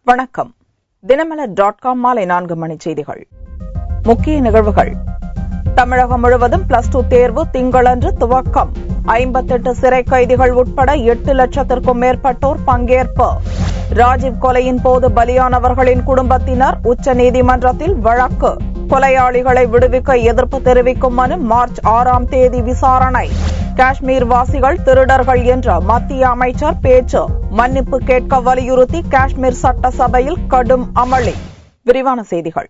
வணக்கம். தினமலர்.com மாலை 4 மணி செய்திகள். முக்கிய நிகழ்வுகள். தமிழகம் முழுவதும் +2 தேர்வு திங்களன்று துவக்கம். 58 சிறை கைதிகள் உட்பட 8 லட்சத்திற்கும் மேற்பட்டோர் பங்கேற்பு. ராஜீவ் கொலையின் போது பலியானவர்களின் குடும்பத்தினர் உச்சநீதிமன்றத்தில் வழக்கு. கொலையாளிகளை விடுவிக்க எதிர்ப்பு தெரிவிக்கும் மனு மார்ச் 6ஆம் தேதி விசாரணை. காஷ்மீர் வாசிகள் திருடர்கள் என்ற மத்திய அமைச்சர் பேச்சு. மன்னிப்பு கேட்க வலியுறுத்தி காஷ்மீர் சட்டசபையில் கடும் அமளி. விரிவான செய்திகள்.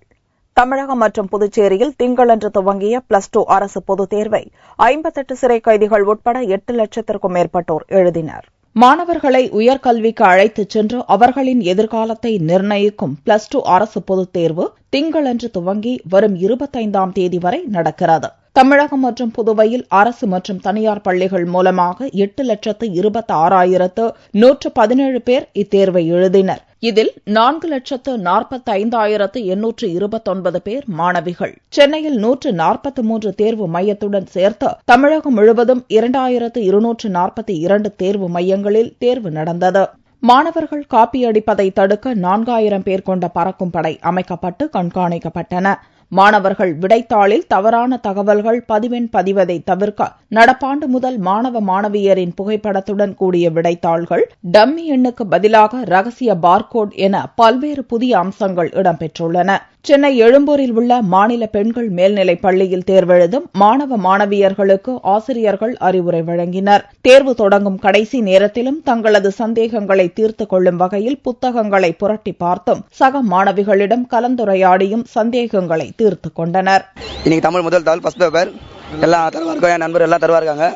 தமிழகம் மற்றும் புதுச்சேரியில் திங்களன்று துவங்கிய +2 அரசு பொதுத் தேர்வை 58 சிறை கைதிகள் உட்பட 8 லட்சத்திற்கும் மேற்பட்டோர் எழுதினர். மாணவர்களை உயர்கல்விக்கு அழைத்துச் சென்று அவர்களின் எதிர்காலத்தை நிர்ணயிக்கும் +2 அரசு பொதுத் தேர்வு திங்களன்று துவங்கி வரும் 25ஆம் தேதி வரை நடக்கிறது. தமிழகம் மற்றும் புதுவையில் அரசு மற்றும் தனியார் பள்ளிகள் மூலமாக 8,26,117 பேர் இத்தேர்வை எழுதினர். இதில் 4,45,829 பேர் மாணவிகள். சென்னையில் 143 தேர்வு மையத்துடன் சேர்த்து தமிழகம் முழுவதும் 2,242 தேர்வு மையங்களில் தேர்வு நடந்தது. மாணவர்கள் காப்பியடிப்பதை தடுக்க 4,000 பேர் கொண்ட பறக்கும் படை அமைக்கப்பட்டு கண்காணிக்கப்பட்டன. மாணவர்கள் விடைத்தாளில் தவறான தகவல்கள் பதிவதை தவிர்க்க நடப்பாண்டு முதல் மாணவ மாணவியரின் புகைப்படத்துடன் கூடிய விடைத்தாள்கள், டம்மி எண்ணுக்கு பதிலாக ரகசிய பார்கோட் என பல்வேறு புதிய அம்சங்கள் இடம்பெற்றுள்ளன. சென்னை எழும்பூரில் உள்ள மாநில பெண்கள் மேல்நிலைப் பள்ளியில் தேர்வெழுதும் மாணவ மாணவியர்களுக்கு ஆசிரியர்கள் அறிவுரை வழங்கினர். தேர்வு தொடங்கும் கடைசி நேரத்திலும் தங்களது சந்தேகங்களை தீர்த்துக் கொள்ளும் வகையில் புத்தகங்களை புரட்டி பார்த்தும் சக மாணவிகளிடம் கலந்துரையாடியும் சந்தேகங்களை தீர்த்துக் கொண்டனர். இன்னைக்கு தமிழ் முதல் தாள் ஃபர்ஸ்ட் பேப்பர் எல்லாம் தருவார்கள். என் நண்பர் எல்லாம் தருவாருக்காங்க.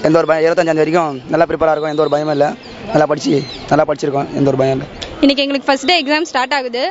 எந்த ஒரு பயம் 25 வரைக்கும் நல்லா ப்ரிப்பேராக இருக்கும். எந்த ஒரு பயமும் இல்லை. நல்லா படிச்சிருக்கோம். எந்த ஒரு பயம் இல்லை. இன்னைக்கு எங்களுக்கு ஃபர்ஸ்ட் டே எக்ஸாம் ஸ்டார்ட் ஆகுது.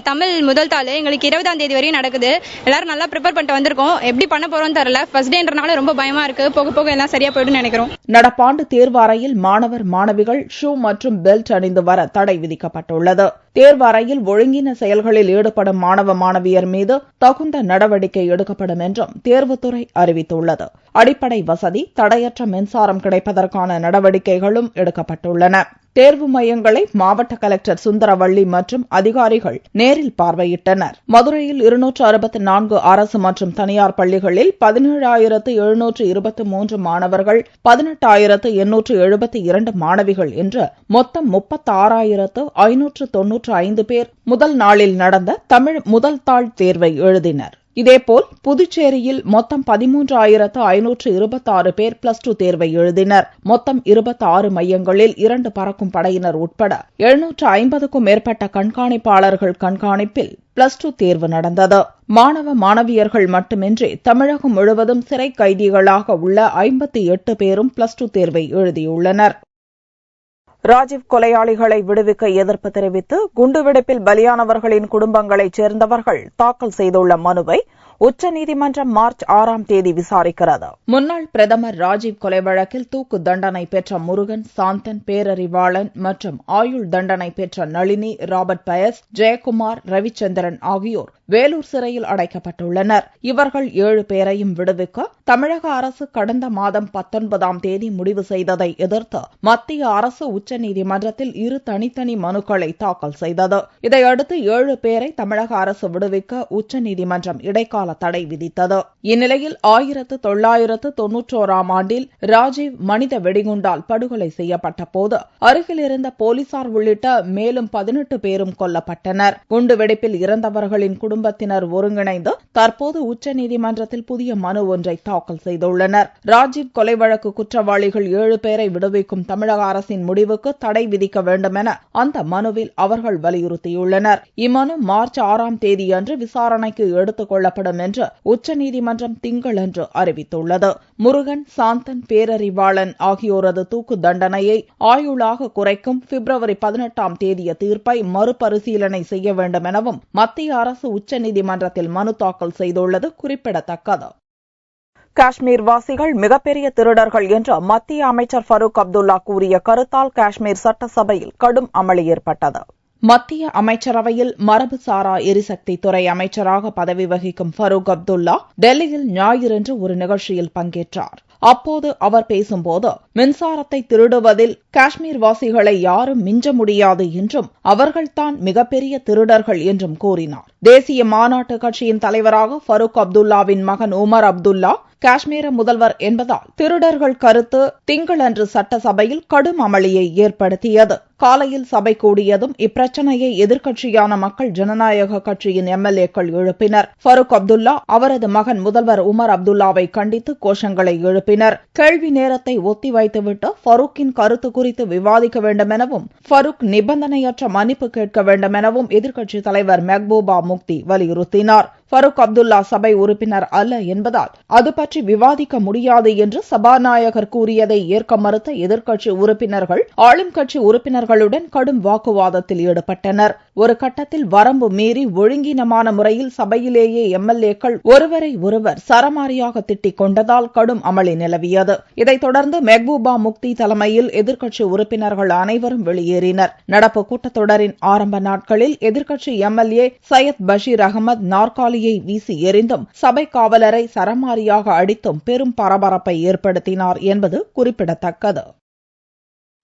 தமிழ் முதல் தாள் எங்களுக்கு 20ஆம் தேதி வரையும் நடக்குது. எல்லாரும் நல்லா ப்ரிப்பேர் பண்ணிட்டு வந்திருக்கோம். எப்படி பண்ண போறோம்னு தெரியல. ஃபர்ஸ்ட் டேன்றனால ரொம்ப பயமா இருக்கு. போக எல்லாம் சரியா போயிடும் நினைக்கிறோம். நடப்பாண்டு தேர்வு அறையில் மாணவர் மாணவிகள் ஷூ மற்றும் பெல்ட் அணிந்து வர தடை விதிக்கப்பட்டுள்ளது. தேர்வு அறையில் ஒழுங்கின செயல்களில் ஈடுபடும் மாணவ மாணவியர் மீது தகுந்த நடவடிக்கை எடுக்கப்படும் என்றும் தேர்வுத்துறை அறிவித்துள்ளது. அடிப்படை வசதி, தடையற்ற மின்சாரம் கிடைப்பதற்கான நடவடிக்கைகளும் எடுக்கப்பட்டுள்ளன. தேர்வு மையங்களை மாவட்ட கலெக்டர் சுந்தரவள்ளி மற்றும் அதிகாரிகள் நேரில் பார்வையிட்டனர். மதுரையில் 264 அரசு மற்றும் தனியார் பள்ளிகளில் 17,723 மாணவர்கள், 18,872 மாணவிகள் என்று மொத்தம் 36,595 பேர் முதல் நாளில் நடந்த தமிழ் முதல் தாள் தேர்வை எழுதினர். இதேபோல் புதுச்சேரியில் மொத்தம் 13,526 பேர் +2 தேர்வை எழுதினர். மொத்தம் 26 மையங்களில் 2 பறக்கும் படையினர் உட்பட 750க்கும் மேற்பட்ட கண்காணிப்பாளர்கள் கண்காணிப்பில் +2 தேர்வு நடந்தது. மாணவ மாணவியர்கள் மட்டுமின்றி தமிழகம் முழுவதும் சிறை கைதிகளாக உள்ள 58 பேரும் +2 தேர்வை எழுதியுள்ளனர். ராஜீவ் கொலையாளிகளை விடுவிக்க எதிர்ப்பு தெரிவித்து குண்டுவெடிப்பில் பலியானவர்களின் குடும்பங்களைச் சேர்ந்தவர்கள் தாக்கல் செய்துள்ள மனுவை உச்சநீதிமன்றம் மார்ச் 6ஆம் தேதி விசாரிக்கிறது. முன்னாள் பிரதமர் ராஜீவ் கொலை வழக்கில் தூக்கு தண்டனை பெற்ற முருகன், சாந்தன், பேரறிவாளன் மற்றும் ஆயுள் தண்டனை பெற்ற நளினி, ராபர்ட் பயஸ், ஜெயக்குமார், ரவிச்சந்திரன் ஆகியோர் வேலூர் சிறையில் அடைக்கப்பட்டுள்ளனர். இவர்கள் 7 பேரையும் விடுவிக்க தமிழக அரசு கடந்த மாதம் 19ஆம் தேதி முடிவு செய்ததை எதிர்த்து மத்திய அரசு உச்சநீதிமன்றத்தில் 2 தனித்தனி மனுக்களை தாக்கல் செய்தது. இதையடுத்து 7 பேரை தமிழக அரசு விடுவிக்க உச்சநீதிமன்றம் இடைக்கால தடை விதித்தது. இந்நிலையில் 1991ஆம் ஆண்டில் ராஜீவ் மனித வெடிகுண்டால் படுகொலை செய்யப்பட்ட போது அருகில் இருந்த போலீசார் உள்ளிட்ட மேலும் 18 பேரும் கொல்லப்பட்டனர். குண்டுவெடிப்பில் இறந்தவர்களின் குடும்பத்தினர் ஒருங்கிணைந்து தற்போது உச்சநீதிமன்றத்தில் புதிய மனு ஒன்றை தாக்கல் செய்துள்ளனர். ராஜீவ் கொலை வழக்கு குற்றவாளிகள் 7 பேரை விடுவிக்கும் தமிழக அரசின் முடிவுக்கு தடை விதிக்க வேண்டும் என அந்த மனுவில் அவர்கள் வலியுறுத்தியுள்ளனர். இம்மனு மார்ச் 6ஆம் தேதியன்று விசாரணைக்கு எடுத்துக் கொள்ளப்படும் என்று உச்சநீதிமன்றம் திங்களன்று அறிவித்துள்ளது. முருகன், சாந்தன், பேரறிவாளன் ஆகியோரது தூக்கு தண்டனையை ஆயுளாக குறைக்கும் பிப்ரவரி 18ஆம் தேதிய தீர்ப்பை மறுபரிசீலனை செய்ய வேண்டும் எனவும் மத்திய அரசு உச்சநீதிமன்றத்தில் மனு தாக்கல் செய்துள்ளது குறிப்பிடத்தக்கது. காஷ்மீர் வாசிகள் மிகப்பெரிய திருடர்கள் என்று மத்திய அமைச்சர் ஃபரூக் அப்துல்லா கூறிய கருத்தால் காஷ்மீர் சட்டசபையில் கடும் அமளி ஏற்பட்டது. மத்திய அமைச்சரவையில் மரபுசாரா எரிசக்தி துறை அமைச்சராக பதவி வகிக்கும் ஃபரூக் அப்துல்லா டெல்லியில் ஞாயிறன்று ஒரு நிகழ்ச்சியில் பங்கேற்றார். அப்போது அவர் பேசும்போது மின்சாரத்தை திருடுவதில் காஷ்மீர் வாசிகளை யாரும் மிஞ்ச முடியாது என்றும் அவர்கள்தான் மிகப்பெரிய திருடர்கள் என்றும் கூறினார். தேசிய மாநாட்டு கட்சியின் தலைவராக ஃபரூக் அப்துல்லாவின் மகன் உமர் அப்துல்லா காஷ்மீர முதல்வர் என்பதால் திருடர்கள் கருத்து திங்களன்று சட்டசபையில் கடும் அமளியை ஏற்படுத்தியது. காலையில் சபை கூடியதும் இப்பிரச்சனையை எதிர்க்கட்சியான மக்கள் ஜனநாயக கட்சியின் எம்எல்ஏக்கள் எழுப்பினர். ஃபரூக் அப்துல்லா அவரது மகன் முதல்வர் உமர் அப்துல்லாவை கண்டித்து கோஷங்களை எழுப்பினர். கேள்வி நேரத்தை ஒத்திவைத்துவிட்டு ஃபரூக்கின் கருத்து குறித்து விவாதிக்க வேண்டும் எனவும் ஃபரூக் நிபந்தனையற்ற மன்னிப்பு கேட்க வேண்டும் எனவும் எதிர்க்கட்சித் தலைவர் மெஹ்பூபா முஃப்தி வலியுறுத்தினார். ஃபரூக் அப்துல்லா சபை உறுப்பினர் அல்ல என்பதால் அது பற்றி விவாதிக்க முடியாது என்று சபாநாயகர் கூறியதை ஏற்க மறுத்த எதிர்க்கட்சி உறுப்பினர்கள் ஆளும் கட்சி உறுப்பினர்களுடன் கடும் வாக்குவாதத்தில் ஈடுபட்டனர். ஒரு கட்டத்தில் வரம்பு மீறி ஒழுங்கீனமான முறையில் சபையிலேயே எம்எல்ஏக்கள் ஒருவரை ஒருவர் சரமாரியாக திட்டிக் கொண்டதால் கடும் அமளி நிலவியது. இதைத் தொடர்ந்து மெஹ்பூபா முஃப்தி தலைமையில் எதிர்க்கட்சி உறுப்பினர்கள் அனைவரும் வெளியேறினர். நடப்பு கூட்டத்தொடரின் ஆரம்ப நாட்களில் எதிர்க்கட்சி எம்எல்ஏ சையத் பஷீர் அகமது நாற்காலி வீசி எறிந்தும் சபை காவலரை சரமாரியாக அடித்தும் பெரும் பரபரப்பை ஏற்படுத்தினார் என்பது குறிப்பிடத்தக்கது.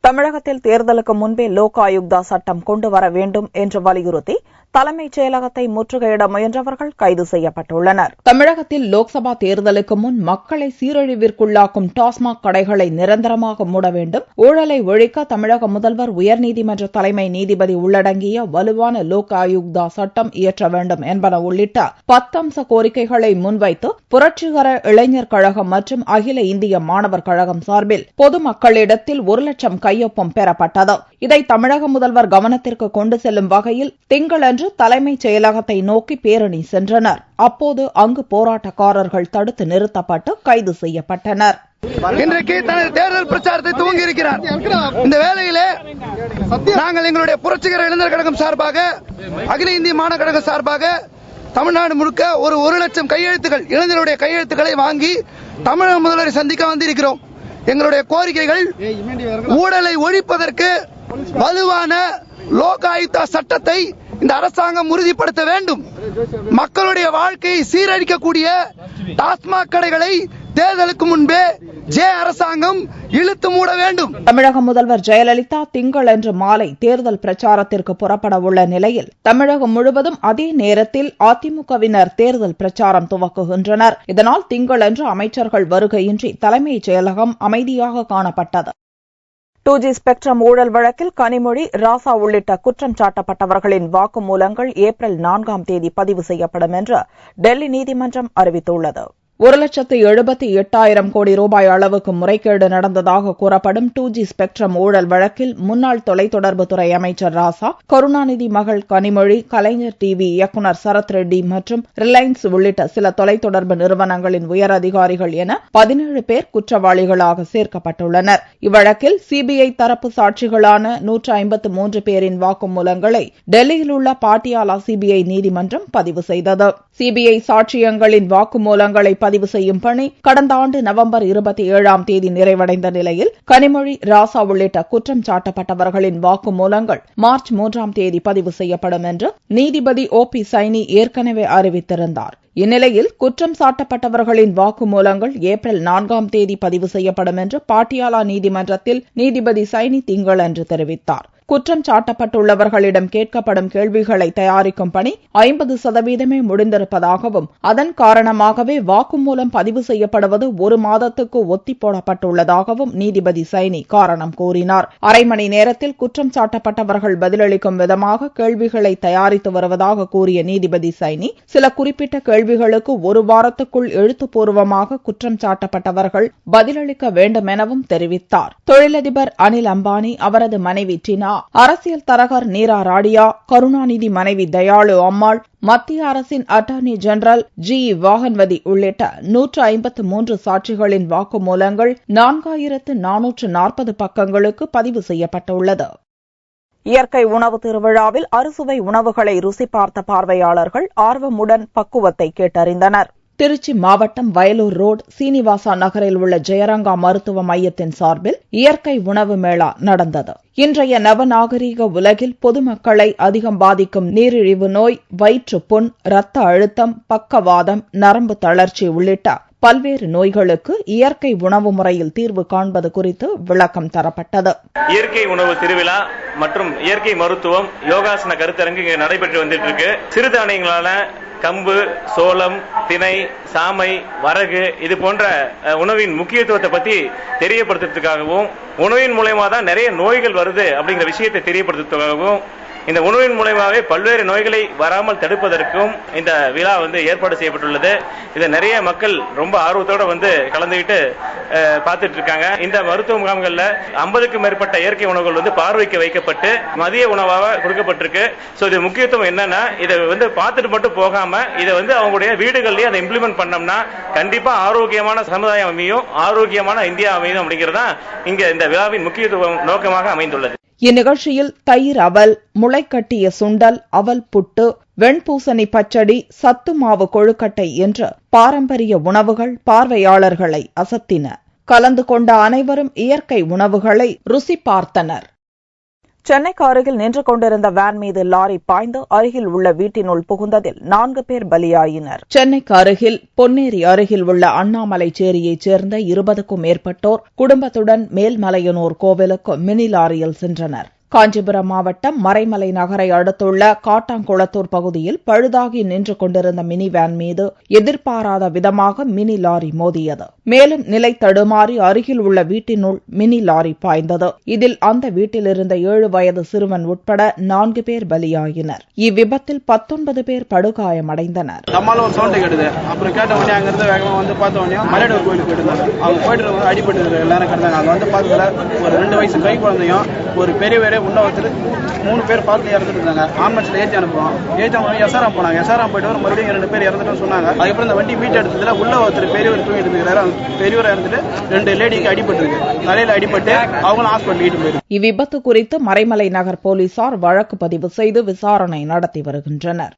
தமிழகத்தில் தேர்தலுக்கு முன்பே லோக் ஆயுக்தா சட்டம் கொண்டுவர வேண்டும் என்று வலியுறுத்தி தலைமைச் செயலகத்தை முற்றுகையிட முயன்றவர்கள் கைது செய்யப்பட்டுள்ளனர். தமிழகத்தில் லோக்சபா தேர்தலுக்கு முன் மக்களை சீரழிவிற்குள்ளாக்கும் டாஸ்மாக் கடைகளை நிரந்தரமாக மூட வேண்டும், ஊழலை ஒழிக்க தமிழக முதல்வர் உயர்நீதிமன்ற தலைமை நீதிபதி உள்ளடங்கிய வலுவான லோக் ஆயுக்தா சட்டம் இயற்ற வேண்டும் என்பன உள்ளிட்ட 10 அம்ச கோரிக்கைகளை முன்வைத்து புரட்சிகர இளைஞர் கழகம் மற்றும் அகில இந்திய மாணவர் கழகம் சார்பில் பொதுமக்களிடத்தில் 1 லட்சம் கையொப்பம் பெறப்பட்டது. இதை தமிழக முதல்வர் கவனத்திற்கு கொண்டு செல்லும் வகையில் திங்களன்று தலைமைச் செயலகத்தை நோக்கி பேரணி சென்றனர். அப்போது அங்கு போராட்டக்காரர்கள் தடுத்து நிறுத்தப்பட்டு கைது செய்யப்பட்டனர். இன்றைக்கு தனது தேர்தல் பிரச்சாரத்தை துவங்கி இருக்கிறார். இந்த வேளையிலே நாங்கள் எங்களுடைய புரட்சிகர இளைஞர் கழகம் சார்பாக அகில இந்திய மாணவர் கழகம் சார்பாக தமிழ்நாடு முழுக்க 1 லட்சம் கையெழுத்துக்கள் இளைஞருடைய கையெழுத்துக்களை வாங்கி தமிழக முதல்வரை சந்திக்க வந்திருக்கிறோம். எங்களுடைய கோரிக்கைகள் ஊழலை ஒழிப்பதற்கு வலுவான லோக் ஆயுக்தா சட்டத்தை இந்த அரசாங்கம் உறுதிப்படுத்த வேண்டும். மக்களுடைய வாழ்க்கையை சீரழிக்கக்கூடிய டாஸ்மாக் கடைகளை தேர்தலுக்கு முன்பே அரசாங்கம் இழுத்து மூட வேண்டும். தமிழக முதல்வர் ஜெயலலிதா திங்களன்று மாலை தேர்தல் பிரச்சாரத்திற்கு புறப்பட உள்ள நிலையில் தமிழகம் முழுவதும் அதே நேரத்தில் அதிமுகவினர் தேர்தல் பிரச்சாரம் துவக்குகின்றனர். இதனால் திங்களன்று அமைச்சர்கள் வருகையின்றி தலைமைச் செயலகம் அமைதியாக காணப்பட்டது. 2G ஸ்பெக்ட்ரம் ஊழல் வழக்கில் கனிமொழி, ராசா உள்ளிட்ட குற்றம் சாட்டப்பட்டவர்களின் வாக்குமூலங்கள் ஏப்ரல் 4ஆம் தேதி பதிவு செய்யப்படும் என்று டெல்லி நீதிமன்றம் அறிவித்துள்ளது. 1,78,000 கோடி ரூபாய் அளவுக்கு முறைகேடு நடந்ததாக கூறப்படும் 2G ஸ்பெக்ட்ரம் ஊழல் வழக்கில் முன்னாள் தொலைத்தொடர்புத்துறை அமைச்சர் ராசா, கருணாநிதி மகள் கனிமொழி, கலைஞர் டிவி இயக்குநர் சரத் ரெட்டி மற்றும் ரிலையன்ஸ் உள்ளிட்ட சில தொலைத்தொடர்பு நிறுவனங்களின் உயர் அதிகாரிகள் என 17 பேர் குற்றவாளிகளாக சேர்க்கப்பட்டுள்ளனர். இவ்வழக்கில் சிபிஐ தரப்பு சாட்சிகளான 153 பேரின் வாக்குமூலங்களை டெல்லியில் உள்ள பாட்டியாலா சிபிஐ நீதிமன்றம் பதிவு செய்தது. சிபிஐ சாட்சியங்களின் வாக்குமூலங்களை பதிவு செய்யும் பணி கடந்த ஆண்டு நவம்பர் 27ஆம் தேதி நிறைவடைந்த நிலையில் கனிமொழி, ராசா உள்ளிட்ட குற்றம் சாட்டப்பட்டவர்களின் வாக்குமூலங்கள் மார்ச் 3ஆம் தேதி பதிவு செய்யப்படும் என்று நீதிபதி OP சைனி ஏற்கனவே அறிவித்திருந்தார். இந்நிலையில் குற்றம் சாட்டப்பட்டவர்களின் வாக்குமூலங்கள் ஏப்ரல் 4ஆம் தேதி பதிவு செய்யப்படும் என்று பாட்டியாலா நீதிமன்றத்தில் நீதிபதி சைனி திங்களன்று தெரிவித்தார். குற்றம் சாட்டப்பட்டுள்ளவர்களிடம் கேட்கப்படும் கேள்விகளை தயாரிக்கும் பணி 50% முடிந்திருப்பதாகவும் அதன் காரணமாகவே வாக்குமூலம் பதிவு செய்யப்படுவது 1 மாதத்துக்கு ஒத்தி போடப்பட்டுள்ளதாகவும் நீதிபதி சைனி காரணம் கூறினார். அரை மணி நேரத்தில் குற்றம் சாட்டப்பட்டவர்கள் பதிலளிக்கும் விதமாக கேள்விகளை தயாரித்து வருவதாக கூறிய நீதிபதி சைனி, சில குறிப்பிட்ட கேள்விகளுக்கு 1 வாரத்துக்குள் எழுத்துப்பூர்வமாக குற்றம் சாட்டப்பட்டவர்கள் பதிலளிக்க வேண்டும் எனவும் தெரிவித்தார். தொழிலதிபர் அனில் அம்பானி, அவரது மனைவி டினா, அரசியல் தரகர் நீரா ராடியா, கருணாநிதி மனைவி தயாளு அம்மாள், மத்திய அரசின் அட்டார்னி ஜெனரல் GE வாகன்வதி உள்ளிட்ட 153 சாட்சிகளின் வாக்குமூலங்கள் 4440 பக்கங்களுக்கு பதிவு செய்யப்பட்டுள்ளது. இயற்கை உணவு திருவிழாவில் அறுசுவை உணவுகளை ருசி பார்த்த பார்வையாளர்கள் ஆர்வமுடன் பக்குவத்தை கேட்டறிந்தனர். திருச்சி மாவட்டம் வயலூர் ரோடு சீனிவாசா நகரில் உள்ள ஜெயரங்கா மருத்துவ மையத்தின் சார்பில் இயற்கை உணவு மேளா நடந்தது. இன்றைய நவநாகரீக உலகில் பொதுமக்களை அதிகம் பாதிக்கும் நீரிழிவு நோய், வயிற்றுப்புண், இரத்த அழுத்தம், பக்கவாதம், நரம்பு தளர்ச்சி உள்ளிட்ட பல்வேறு நோய்களுக்கு இயற்கை உணவு முறையில் தீர்வு காண்பது குறித்து விளக்கம் தரப்பட்டது. இயற்கை உணவு திருவிழா மற்றும் இயற்கை மருத்துவம் யோகாசன கருத்தரங்கு இங்கே நடைபெற்று வந்துட்டு இருக்கு. சிறுதானியங்களான கம்பு, சோளம், திணை, சாமை, வரகு இது போன்ற உணவின் முக்கியத்துவத்தை பத்தி தெரியப்படுத்துறதுக்காகவும் உணவின் மூலமா தான் நிறைய நோய்கள் வருது அப்படிங்கிற விஷயத்தை தெரியப்படுத்துறதுக்காகவும் இந்த உணவின் மூலமாகவே பல்வேறு நோய்களை வராமல் தடுப்பதற்கும் இந்த விழா ஏற்பாடு செய்யப்பட்டுள்ளது. இதை நிறைய மக்கள் ரொம்ப ஆர்வத்தோட கலந்துகிட்டு பார்த்துட்டு இருக்காங்க. இந்த மருத்துவ முகாம்கள்ல 50க்கும் மேற்பட்ட இயற்கை உணவுகள் பார்வைக்கு வைக்கப்பட்டு மதிய உணவாக கொடுக்கப்பட்டிருக்கு. இது முக்கியத்துவம் என்னன்னா இதை பார்த்துட்டு மட்டும் போகாம இதை அவங்களுடைய வீடுகள்லயே அதை இம்ப்ளிமெண்ட் பண்ணோம்னா கண்டிப்பா ஆரோக்கியமான சமுதாயம் அமையும், ஆரோக்கியமான இந்தியா அமையும் அப்படிங்கிறதா இங்க இந்த விழாவின் முக்கியத்துவம் நோக்கமாக அமைந்துள்ளது. இந்நிகழ்ச்சியில் தயிர் அவல், முளைக்கட்டிய சுண்டல், அவல் புட்டு, வெண்பூசணி பச்சடி, சத்து மாவு கொழுக்கட்டை என்ற பாரம்பரிய உணவுகள் பார்வையாளர்களை அசத்தின. கலந்து கொண்ட அனைவரும் இயற்கை உணவுகளை ருசி பார்த்தனர். சென்னைக்கு அருகில் நின்று கொண்டிருந்த வேன் மீது லாரி பாய்ந்து அருகில் உள்ள வீட்டினுள் புகுந்ததில் 4 பேர் பலியாயினர். சென்னைக்கு அருகில் பொன்னேரி அருகில் உள்ள அண்ணாமலை சேரியைச் சேர்ந்த 20க்கும் மேற்பட்டோர் குடும்பத்துடன் மேல்மலையனூர் கோவிலுக்கு மினி லாரியில் சென்றனர். காஞ்சிபுரம் மாவட்டம் மறைமலை நகரை அடுத்துள்ள காட்டாங்குளத்தூர் பகுதியில் பழுதாகி நின்று கொண்டிருந்த மினி வேன் மீது எதிர்பாராத விதமாக மினி லாரி மோதியது. மேலும் நிலை தடுமாறி அருகில் உள்ள வீட்டினுள் மினி லாரி பாய்ந்தது. இதில் அந்த வீட்டில் இருந்த 7 வயது சிறுவன் உட்பட 4 பேர் பலியாயினர். இவ்விபத்தில் 19 பேர் படுகாயமடைந்தனர். உள்ள ஒருத்தர் 3 பேர் பார்த்து இறந்துட்டு இருந்தாங்க. ஆம்புலன்ஸ்ல ஏற்றி அனுப்புவோம். எஸ்ஆர்எம் போனாங்க. எஸ்ஆர்எம் போயிட்டு ஒரு மறுபடியும் 2 பேர் இறந்துட்டு சொன்னாங்க. அதுக்கப்புறம் இந்த வண்டி மீட் எடுத்ததுல உள்ள ஒருத்தர் பெரியவர் தூங்கிட்டு இருக்கிறாரு. பெரியவர் இறந்துட்டு 2 லேடிக்கு அடிபட்டு இருக்கு. தலையில அடிபட்டு அவங்களும் ஹாஸ்பிட்டல் ஈட்டு போயிருக்கு. இவ்விபத்து குறித்து மறைமலை நகர் போலீசார் வழக்கு பதிவு செய்து விசாரணை நடத்தி வருகின்றனர்.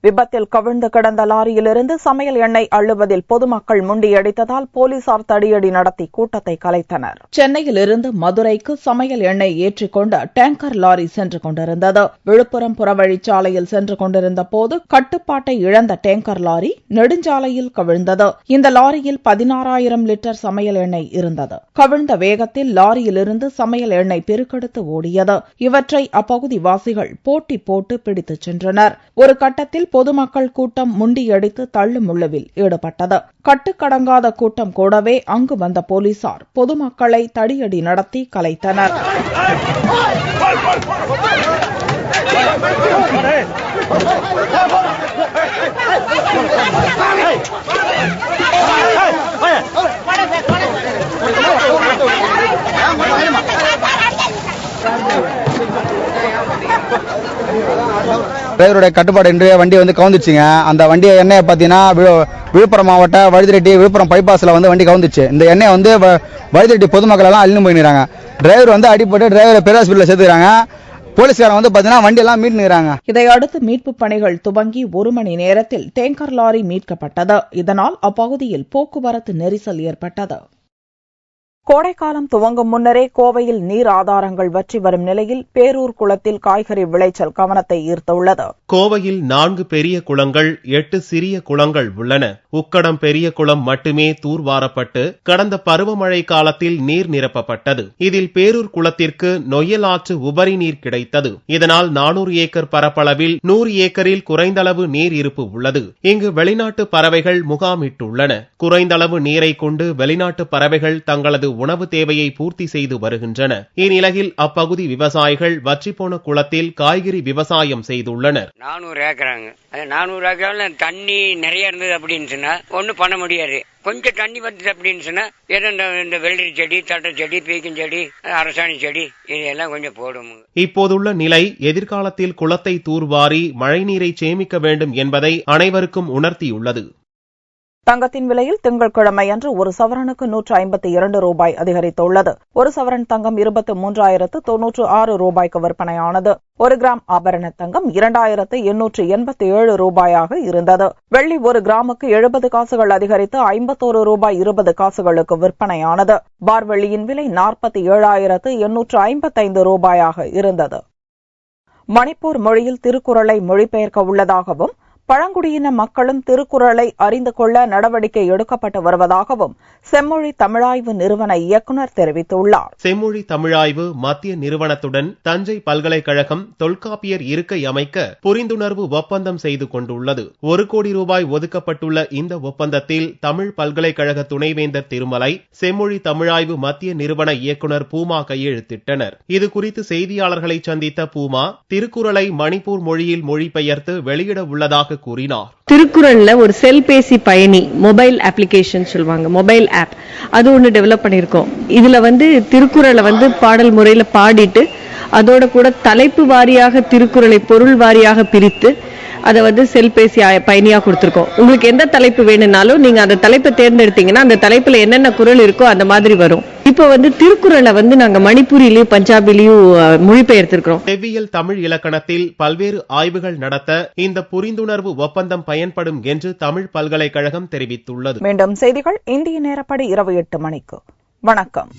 விபத்தில் கவிழ்ந்து கிடந்த லாரியிலிருந்து சமையல் எண்ணெய் அள்ளுவதில் பொதுமக்கள் முண்டியடித்ததால் போலீசார் தடியடி நடத்தி கூட்டத்தை கலைத்தனர். சென்னையிலிருந்து மதுரைக்கு சமையல் எண்ணெய் ஏற்றிக்கொண்ட டேங்கர் லாரி சென்று கொண்டிருந்தது. விழுப்புரம் புறவழிச்சாலையில் சென்று கொண்டிருந்த போது கட்டுப்பாட்டை இழந்த டேங்கர் லாரி நெடுஞ்சாலையில் கவிழ்ந்தது. இந்த லாரியில் 16,000 லிட்டர் சமையல் எண்ணெய் இருந்தது. கவிழ்ந்த வேகத்தில் லாரியிலிருந்து சமையல் எண்ணெய் பெருக்கெடுத்து ஓடியது. இவற்றை அப்பகுதி வாசிகள் போட்டி போட்டு பிடித்துச் சென்றனர். ஒரு கட்டத்தில் பொதுமக்கள் கூட்டம் முண்டியடித்து தள்ளுமுள்ளுவில் ஈடுபட்டது. கட்டுக்கடங்காத கூட்டம் கூடவே அங்கு வந்த போலீசார் பொதுமக்களை தடியடி நடத்தி கலைத்தனர். டிரைவருடைய கட்டுப்பாடு இன்றைய வண்டி கவுந்துச்சுங்க. அந்த வண்டியை எண்ணெயை பார்த்தீங்கன்னா விழுப்புரம் மாவட்ட வழுதிரெட்டி விழுப்புரம் பைபாஸ்ல வண்டி கவுந்துச்சு. இந்த எண்ணெயை வழுதிரெட்டி பொதுமக்கள் எல்லாம் அள்ளி போயிடுறாங்க. டிரைவர் அடிப்பட்டு டிரைவரை பெரிய ஹாஸ்பிட்டல் சேர்த்துக்கிறாங்க. போலீஸ்காரன் பாத்தீங்கன்னா வண்டி எல்லாம் மீட்கிறாங்க. இதையடுத்து மீட்பு பணிகள் துவங்கி 1 மணி நேரத்தில் டேங்கர் லாரி மீட்கப்பட்டது. இதனால் அப்பகுதியில் போக்குவரத்து நெரிசல் ஏற்பட்டது. கோடைக்காலம் துவங்கும் முன்னரே கோவையில் நீர் ஆதாரங்கள் வற்றி வரும் நிலையில் பேரூர் குளத்தில் காய்கறி விளைச்சல் கவனத்தை ஈர்த்துள்ளது. கோவையில் 4 பெரிய குளங்கள், 8 சிறிய குளங்கள் உள்ளன. உக்கடம் பெரிய குளம் மட்டுமே தூர்வாரப்பட்டு கடந்த பருவமழை காலத்தில் நீர் நிரப்பப்பட்டது. இதில் பேரூர் குளத்திற்கு நொய்யல் ஆற்று உபரி நீர் கிடைத்தது. இதனால் 400 ஏக்கர் பரப்பளவில் 100 ஏக்கரில் குறைந்தளவு நீர் இருப்பு உள்ளது. இங்கு வெளிநாட்டு பறவைகள் முகாமிட்டுள்ளன. குறைந்தளவு நீரை கொண்டு வெளிநாட்டு பறவைகள் தங்களது உணவு தேவையை பூர்த்தி செய்து வருகின்றன. இந்நிலையில் அப்பகுதி விவசாயிகள் வற்றிப்போன குளத்தில் காய்கறி விவசாயம் செய்துள்ளனர். 400 ஏக்கராங்க. 400 ஏக்கர்ல தண்ணி நிறைய இருந்தது அப்படின்னு சொன்னா ஒன்னும் பண்ண முடியாது. கொஞ்சம் தண்ணி வந்தது அப்படின்னு சொன்னா ஏதோ இந்த வெள்ளரி செடி, தட்டை செடி, பீக்கும் செடி, அரசாணி செடி இதெல்லாம் கொஞ்சம் போடும். இப்போதுள்ள நிலை எதிர்காலத்தில் குளத்தை தூர்வாரி மழைநீரை சேமிக்க வேண்டும் என்பதை அனைவருக்கும் உணர்த்தியுள்ளது. தங்கத்தின் விலையில் திங்கட்கிழமை அன்று 1 சவரனுக்கு 152 ரூபாய் அதிகரித்துள்ளது. 1 சவரன் தங்கம் 23,096 ரூபாய்க்கு விற்பனையானது. 1 கிராம் ஆபரண தங்கம் 2,887 ரூபாயாக இருந்தது. வெள்ளி 1 கிராமுக்கு 70 காசுகள் அதிகரித்து 51 ரூபாய் 20 காசுகளுக்கு விற்பனையானது. பார் வெள்ளியின் விலை 47,855 ரூபாயாக இருந்தது. மணிப்பூர் மொழியில் திருக்குறளை மொழிபெயர்க்க உள்ளதாகவும் பழங்குடியின மக்களும் திருக்குறளை அறிந்து கொள்ள நடவடிக்கை எடுக்கப்பட்டு வருவதாகவும் செம்மொழி தமிழாய்வு நிறுவன இயக்குநர் தெரிவித்துள்ளார். செம்மொழி தமிழாய்வு மத்திய நிறுவனத்துடன் தஞ்சை பல்கலைக்கழகம் தொல்காப்பியர் இருக்கை அமைக்க புரிந்துணர்வு ஒப்பந்தம் செய்து கொண்டுள்ளது. 1 கோடி ரூபாய் ஒதுக்கப்பட்டுள்ள இந்த ஒப்பந்தத்தில் தமிழ் பல்கலைக்கழக துணைவேந்தர் திருமலை, செம்மொழி தமிழாய்வு மத்திய நிறுவன இயக்குநர் பூமா கையெழுத்திட்டனர். இதுகுறித்து செய்தியாளர்களை சந்தித்த பூமா, திருக்குறளை மணிப்பூர் மொழியில் மொழிபெயர்த்து வெளியிட உள்ளதாக கூறினார். திருக்குறள்ல ஒரு செல்பேசி பயணி மொபைல் அப்ளிகேஷன் சொல்லுவாங்க, மொபைல் ஆப், அது ஒன்று டெவலப் பண்ணியிருக்கோம். இதுல திருக்குறளை பாடல் முறையில பாடிட்டு அதோட கூட தலைப்பு வாரியாக திருக்குறளை பொருள் வாரியாக பிரித்து அதை செல்பேசி பயணியா கொடுத்திருக்கோம். உங்களுக்கு எந்த தலைப்பு வேணும்னாலும் நீங்க அந்த தலைப்பை தேர்ந்தெடுத்தீங்கன்னா அந்த தலைப்புல என்னென்ன குறள் இருக்கோ அந்த மாதிரி வரும். இப்ப திருக்குறளை நாங்க மணிப்பூரிலையும் பஞ்சாபிலையும் மொழிபெயர்த்திருக்கிறோம். செவ்வியல் தமிழ் இலக்கணத்தில் பல்வேறு ஆய்வுகள் நடத்த இந்த புரிந்துணர்வு ஒப்பந்தம் பயன்படும் என்று தமிழ் பல்கலைக்கழகம் தெரிவித்துள்ளது. மீண்டும் செய்திகள் இந்திய நேரப்படி இரவு 8 மணிக்கு. வணக்கம்.